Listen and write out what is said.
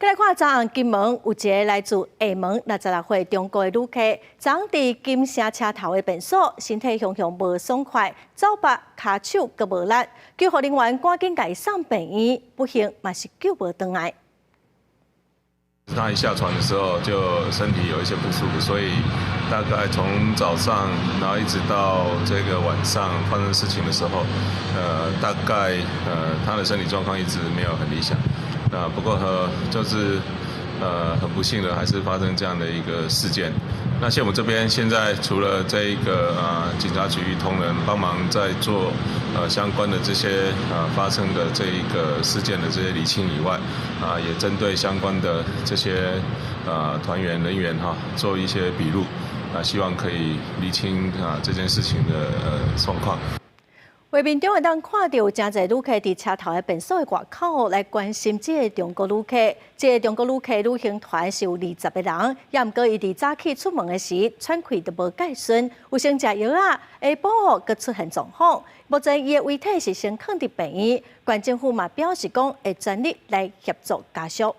再来看昨暗金门有一个来自厦门66岁中国的旅客，昨暗伫金城车头的便所，身体向无爽快，走吧骹手阁无力，救护人员赶紧甲伊送病院，不幸嘛是救无回来。他一下船的时候就身体有一些不舒服，所以大概从早上，然后一直到这个晚上发生事情的时候，大概他的身体状况一直没有很理想。不过就是很不幸的，还是发生这样的一个事件。那谢我们这边现在除了这一个警察局同仁帮忙在做相关的这些发生的这一个事件的这些厘清以外，也针对相关的这些团员人员做一些笔录，希望可以厘清这件事情的状况。画面中会当看到有真侪旅客伫车头的便所的外口来关心这个中国旅客。这个中国旅客旅行团是有20个人，也毋过伊伫早起出门的时喘气都无介顺，有先食药啊，下晡佮出现状况。目前伊的遗体是先放伫病院，县政府嘛表示讲会全力来协助家属。